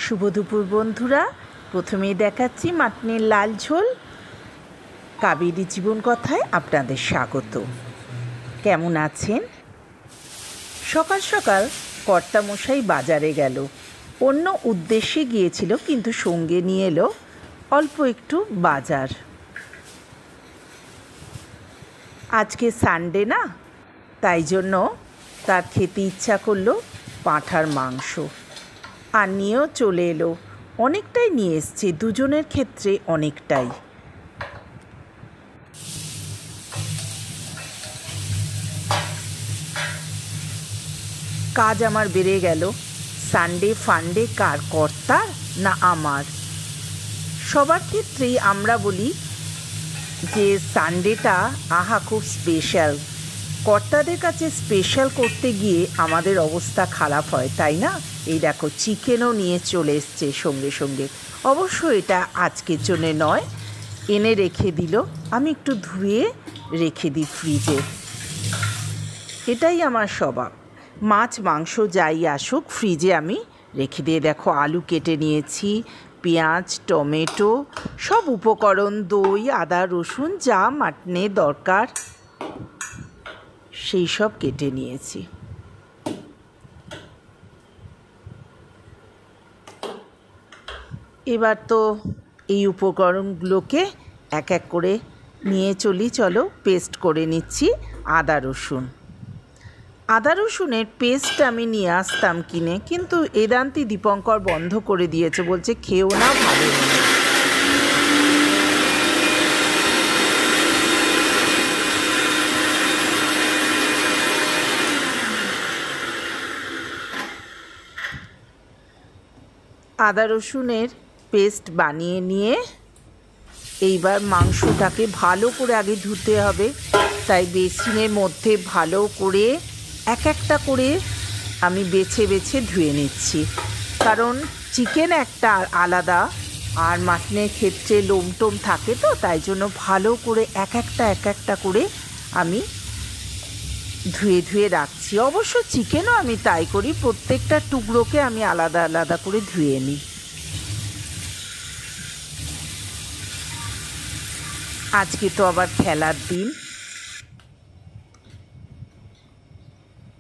শুভ দুপুর বন্ধুরা। প্রথমেই দেখাচ্ছি মাটনের লাল ঝোল। কাবেরী জীবন কথায় আপনাদের স্বাগত। কেমন আছেন? সকাল সকাল কর্তামশাই বাজারে গেল, অন্য উদ্দেশ্যে গিয়েছিল, কিন্তু সঙ্গে নিয়ে এলো অল্প একটু বাজার। আজকে সানডে না, তাই জন্য তার খেতে ইচ্ছা করলো পাঁঠার মাংস, আর নিয়েও চলে এলো। অনেকটাই নিয়ে এসছে, দুজনের ক্ষেত্রে অনেকটাই। কাজ আমার বেড়ে গেল। সানডে ফান্ডে কার, কর্তার না আমার? সবার ক্ষেত্রেই আমরা বলি যে সানডেটা আহা খুব স্পেশাল। কর্তাদের কাছে স্পেশাল করতে গিয়ে আমাদের অবস্থা খারাপ হয়, তাই না? এই দেখো, চিকেনও নিয়ে চলে এসছে সঙ্গে সঙ্গে। অবশ্য এটা আজকের জন্যে নয়, এনে রেখে দিল। আমি একটু ধুয়ে রেখে দিই ফ্রিজে। এটাই আমার স্বভাব। মাছ মাংস যাই আসুক, ফ্রিজে আমি রেখে দিয়ে, দেখো আলু কেটে নিয়েছি, পেঁয়াজ টমেটো সব উপকরণ, দই আদা রসুন যা মাটনে দরকার সেই সব কেটে নিয়েছি। এবার তো এই উপকরণগুলোকে এক এক করে নিয়ে চলি। চলো পেস্ট করে নিচ্ছি আদা রসুন। আদা রসুনের পেস্ট আমি নিয়ে আসতাম কিনে, কিন্তু এদান্তি দীপঙ্কর বন্ধ করে দিয়েছে, বলছে খেয়েও না, ভালো নেই। আদা রসুনের পেস্ট বানিয়ে নিয়ে এইবার মাংসটাকে ভালো করে আগে ধুতে হবে, তাই বেসিনের মধ্যে ভালো করে এক একটা করে আমি বেছে বেছে ধুয়ে নিচ্ছি। কারণ চিকেন একটা আলাদা, আর মাটনের ক্ষেত্রে লোমটোম থাকে, তো তাই জন্য ভালো করে এক একটা করে আমি ধুয়ে ধুয়ে রাখছি। অবশ্য চিকেনও আমি তাই করি, প্রত্যেকটা টুকরোকে আমি আলাদা আলাদা করে ধুয়ে নিই। আজকে তো আবার খেলার দিন।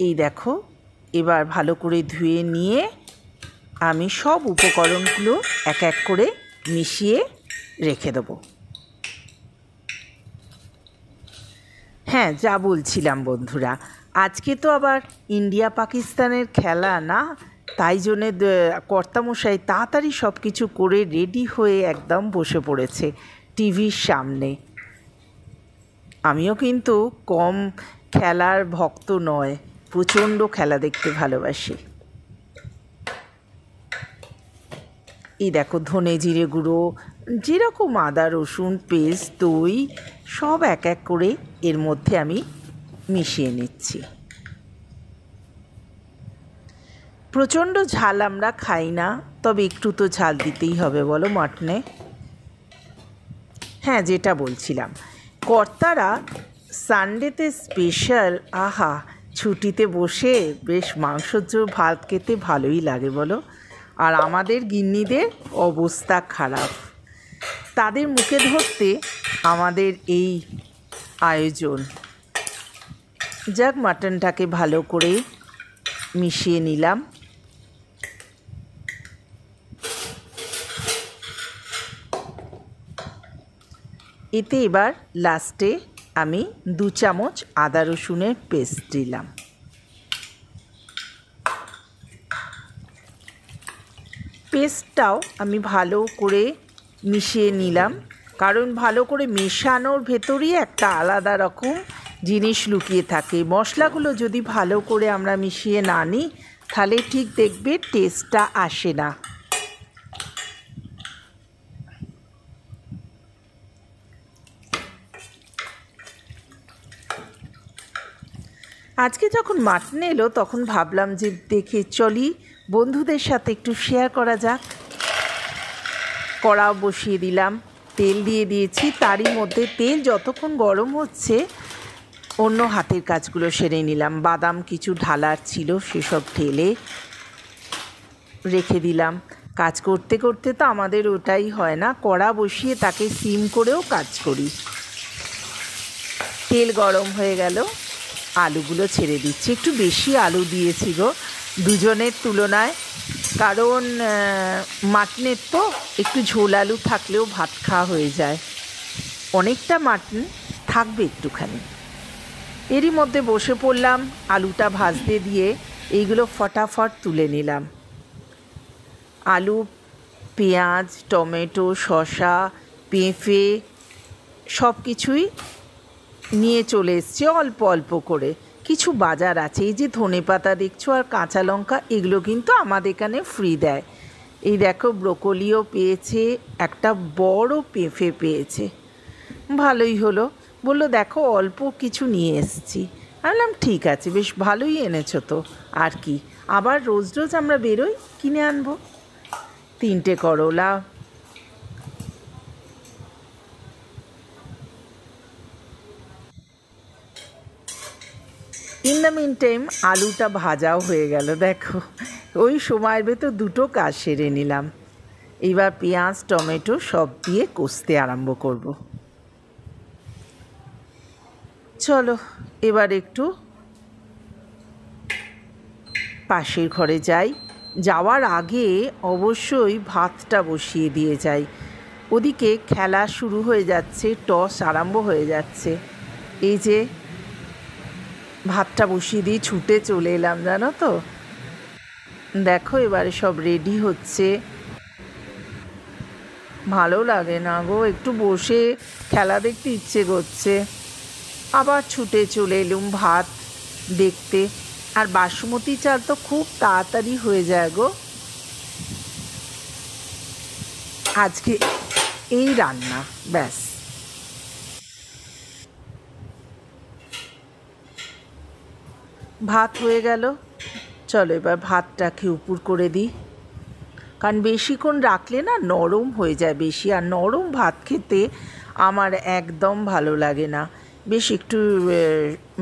এই দেখো, এবার ভালো করে ধুয়ে নিয়ে আমি সব উপকরণগুলো এক এক করে মিশিয়ে রেখে দেবো। হ্যাঁ, যা বলছিলাম বন্ধুরা, আজকে তো আবার ইন্ডিয়া পাকিস্তানের খেলা না, তাই জন্যে কর্তামশাই তাড়াতাড়ি সব কিছু করে রেডি হয়ে একদম বসে পড়েছে টিভির সামনে। আমিও কিন্তু কম খেলার ভক্ত নয়, প্রচণ্ড খেলা দেখতে ভালোবাসি। এই দেখো, ধনে জিরে গুঁড়ো, যেরকম আদা রসুন পেস্ট, দই সব এক এক করে এর মধ্যে আমি মিশিয়ে নিচ্ছি। প্রচণ্ড ঝাল আমরা খাই না, তবে একটু তো ঝাল দিতেই হবে, বলো মাটনে। হ্যাঁ, যেটা বলছিলাম, কর্তারা সানডেতে স্পেশাল, আহা ছুটিতে বসে বেশ মাংস ভাত খেতে ভালোই লাগে বলো। আর আমাদের গিন্নিদের অবস্থা খারাপ, তাদের মুখে ধরতে আমাদের এই আয়োজন। যাক, মাটনটাকে ভালো করে মিশিয়ে নিলাম। এতে এবার লাস্টে আমি 2 চামচ আদা রসুনের পেস্ট দিলাম। পেস্টটাও আমি ভালো করে মিশিয়ে নিলাম, কারণ ভালো করে মেশানোর ভেতরেই একটা আলাদা রকম জিনিস লুকিয়ে থাকে। মশলাগুলো যদি ভালো করে আমরা মিশিয়ে না নিই, তাহলে ঠিক দেখবে টেস্টটা আসে না। আজকে যখন মাটন এলো, তখন ভাবলাম যে দেখে চলি বন্ধুদের সাথে একটু শেয়ার করা যাক। কড়াও বসিয়ে দিলাম, তেল দিয়ে দিয়েছি। তারই মধ্যে তেল যতক্ষণ গরম হচ্ছে অন্য হাতের কাজগুলো সেরে নিলাম। বাদাম কিছু ঢালার ছিল, সেসব ঢেলে রেখে দিলাম। কাজ করতে করতে তো আমাদের ওটাই হয় না, কড়া বসিয়ে তাকে সিম করেও কাজ করি। তেল গরম হয়ে গেল, আলুগুলো ছেড়ে দিচ্ছি। একটু বেশি আলু দিয়েছি গো দুজনের তুলনায়, কারণ মাটনের তো একটু ঝোল আলু থাকলেও ভাত খাওয়া হয়ে যায়। অনেকটা মাটন থাকবে একটুখানি। এরই মধ্যে বসে পড়লাম আলুটা ভাজতে দিয়ে এইগুলো ফটাফট তুলে নিলাম। আলু, পেঁয়াজ, টমেটো, শসা, পেঁপে সব কিছুই নিয়ে চলে এসছে অল্প অল্প করে। কিছু বাজার আছে, এই যে ধনেপাতা দেখছো আর কাঁচা লঙ্কা, এগুলো কিন্তু আমাদের এখানে ফ্রি দেয়। এই দেখো ব্রোকলিও পেয়েছে, একটা বড় পেঁপে পেয়েছে, ভালোই হলো। বললো দেখো অল্প কিছু নিয়ে এসছি। আমি বললাম ঠিক আছে, বেশ ভালোই এনেছো তো, আর কি, আবার রোজ রোজ আমরা বেরোই, কিনে আনবো। 3টে করলা, ইন দ্য মিন টাইম আলুটা ভাজাও হয়ে গেল। দেখো ওই সময়ের ভেতর 2টো কাজ সেরে নিলাম। এবার পেঁয়াজ টমেটো সব দিয়ে কষতে আরম্ভ করব। চলো এবার একটু পাশের ঘরে যাই। যাওয়ার আগে অবশ্যই ভাতটা বসিয়ে দিয়ে যাই। ওদিকে খেলা শুরু হয়ে যাচ্ছে, টস আরম্ভ হয়ে যাচ্ছে। এই যে ভাতটা বসিয়ে দিয়ে ছুটে চলে এলাম, জানো তো। দেখো এবারে সব রেডি হচ্ছে। ভালো লাগে না গো, একটু বসে খেলা দেখতে ইচ্ছে করছে। আবার ছুটে চলে এলুম ভাত দেখতে। আর বাসমতি চাল তো খুব তাড়াতাড়ি হয়ে যায় গো। আজকে এই রান্না, ব্যাস। ভাত হয়ে গেল, চলো এবার ভাতটাকে উপর করে দিই, কারণ বেশিক্ষণ রাখলে না নরম হয়ে যায় বেশি, আর নরম ভাত খেতে আমার একদম ভালো লাগে না। বেশ একটু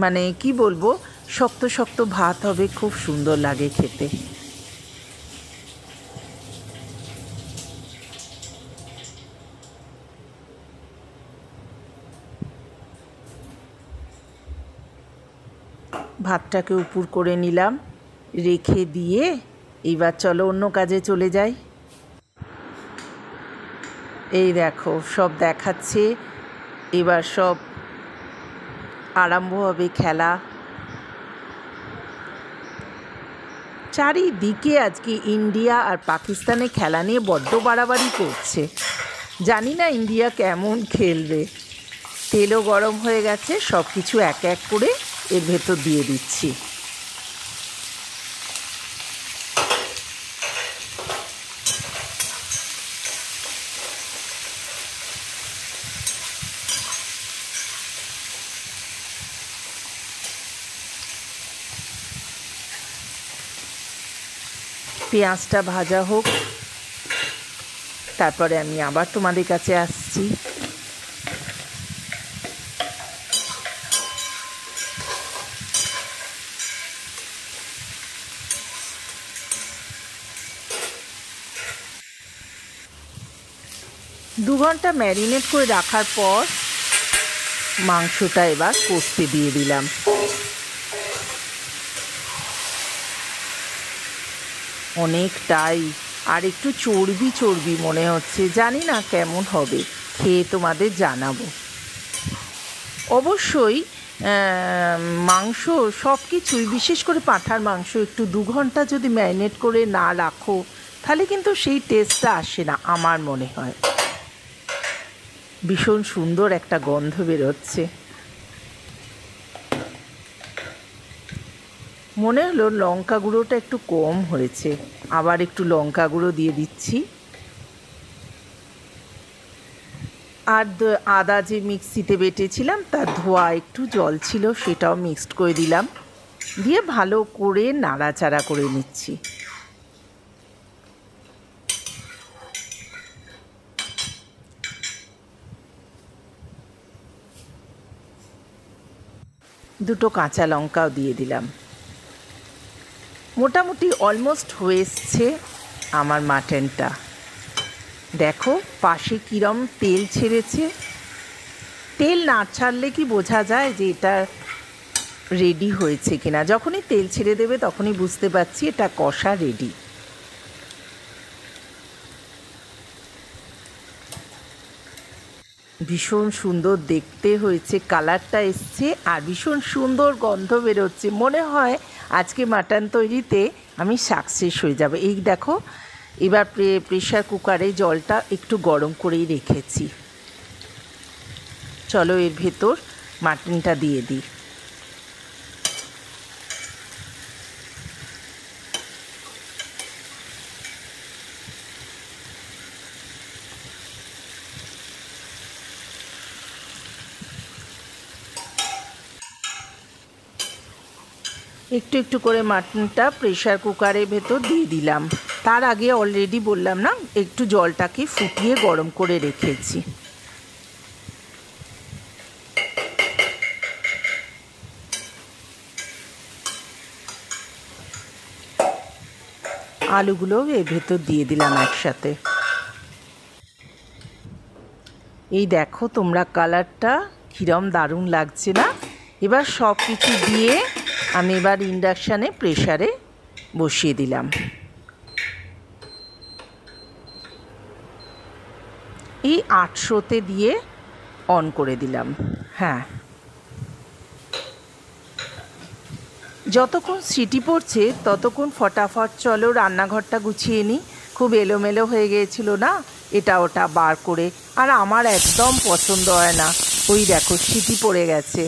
মানে কি বলবো, শক্ত শক্ত ভাত হবে, খুব সুন্দর লাগে খেতে। ভাতটাকে উপর করে নিলাম, রেখে দিয়ে এইবার চলো অন্য কাজে চলে যাই। এই দেখো সব দেখাচ্ছে, এবার সব আরম্ভ হবে খেলা। চারিদিকে আজকে ইন্ডিয়া আর পাকিস্তানে খেলা নিয়ে বড্ড বাড়াবাড়ি করছে। জানি না ইন্ডিয়া কেমন খেলবে। তেলও গরম হয়ে গেছে, সব কিছু এক এক করে এর ভেতর দিয়ে দিচ্ছি। পেঁয়াজটা ভাজা হোক, তারপরে আমি আবার তোমাদের কাছে আসছি। দু ঘন্টা ম্যারিনেট করে রাখার পর মাংসটা এবার কষতে দিয়ে দিলাম। অনেকটাই, আর একটু চর্বি চর্বি মনে হচ্ছে, জানি না কেমন হবে, খেয়ে তোমাদের জানাবো। অবশ্যই মাংস সব কিছুই, বিশেষ করে পাঁঠার মাংস একটু 2 ঘন্টা যদি ম্যারিনেট করে না রাখো তাহলে কিন্তু সেই টেস্টটা আসে না, আমার মনে হয়। ভীষণ সুন্দর একটা গন্ধ বেরোচ্ছে। মনে হলো লঙ্কা গুঁড়োটা একটু কম হয়েছে, আবার একটু লঙ্কা গুঁড়ো দিয়ে দিচ্ছি। আর আদা যে মিক্সিতে বেটেছিলাম তার ধোয়া একটু জল ছিল, সেটাও মিক্সড করে দিলাম, দিয়ে ভালো করে নাড়াচাড়া করে নিচ্ছি। দুটো কাঁচা লঙ্কাও দিয়ে দিলাম। মোটামুটি অলমোস্ট হয়ে এসছে। আমার মাটনটা। দেখো পাশে কিরম তেল ছেড়েছে। তেল না ছাড়লে কি বোঝা যায় যে এটা রেডি হয়েছে কিনা? যখনই তেল ছেড়ে দেবে তখনই বুঝতে পারছি এটা কষা রেডি। ভীষণ সুন্দর দেখতে হয়েছে, কালারটা এসছে, আর ভীষণ সুন্দর গন্ধ বেরোচ্ছে। মনে হয় আজকে মাটন তৈরিতে আমি সাকসেস হয়ে যাবে। এই দেখো, এবার প্রেশার কুকারে জলটা একটু গরম করেই রেখেছি। চলো এর ভেতর মাটনটা দিয়ে দিই। একটু একটু করে মাটনটা প্রেশার কুকারের ভেতর দিয়ে দিলাম। তার আগে অলরেডি বললাম না, একটু জলটাকে ফুটিয়ে গরম করে রেখেছি। আলুগুলো এর ভেতর দিয়ে দিলাম একসাথে। এই দেখো তোমরা কালারটা কিরম দারুণ লাগছে না? এবার সব কিছু দিয়ে আমি এবার ইন্ডাকশানে প্রেশারে বসিয়ে দিলাম। এই 800-তে দিয়ে অন করে দিলাম। হ্যাঁ, যতক্ষণ সিটি পড়ছে ততক্ষণ ফটাফট চলো রান্নাঘরটা গুছিয়ে নিই। খুব এলোমেলো হয়ে গিয়েছিল না, এটা ওটা বার করে, আর আমার একদম পছন্দ হয় না। ওই দেখো সিটি পড়ে গেছে।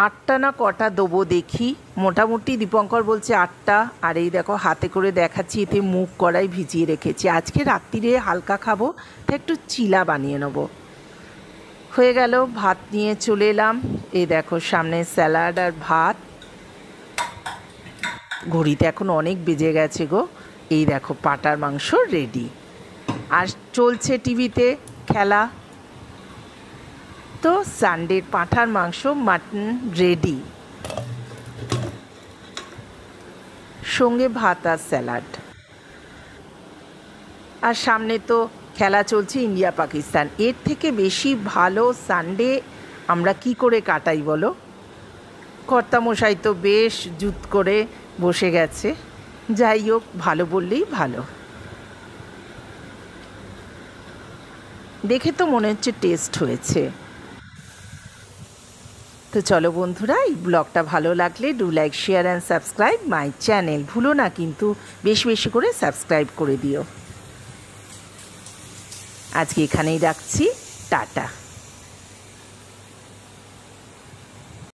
8টা না কটা দেবো দেখি, মোটামুটি দীপঙ্কর বলছে 8টা। আর এই দেখো হাতে করে দেখাচ্ছি, এতে মুগ কড়াই ভিজিয়ে রেখেছি। আজকে রাত্রিরে হালকা খাবো, তো একটু চিলা বানিয়ে নেবো। হয়ে গেল, ভাত নিয়ে চলে এলাম। এই দেখো সামনে স্যালাড আর ভাত। ঘড়িতে এখন অনেক বেজে গেছে গো। এই দেখো পাটার মাংস রেডি, আর চলছে টিভিতে খেলা। তো সানডের পাঁঠার মাংস মাটন রেডি, সঙ্গে ভাত আর স্যালাড। আর সামনে তো খেলা চলছে ইন্ডিয়া পাকিস্তান। এর থেকে বেশি ভালো সানডে আমরা কি করে কাটাই বলো? কর্তামশাই তো বেশ জুত করে বসে গেছে। যাই হোক, ভালো বললেই ভালো। দেখে তো মনে হচ্ছে টেস্ট হয়েছে। তো চলো বন্ধুরা, এই ব্লগটা ভালো লাগলে do like, share and subscribe my channel. ভুলো না কিন্তু বেশি বেশি করে সাবস্ক্রাইব করে দিও। আজকে এখানেই রাখছি, টাটা।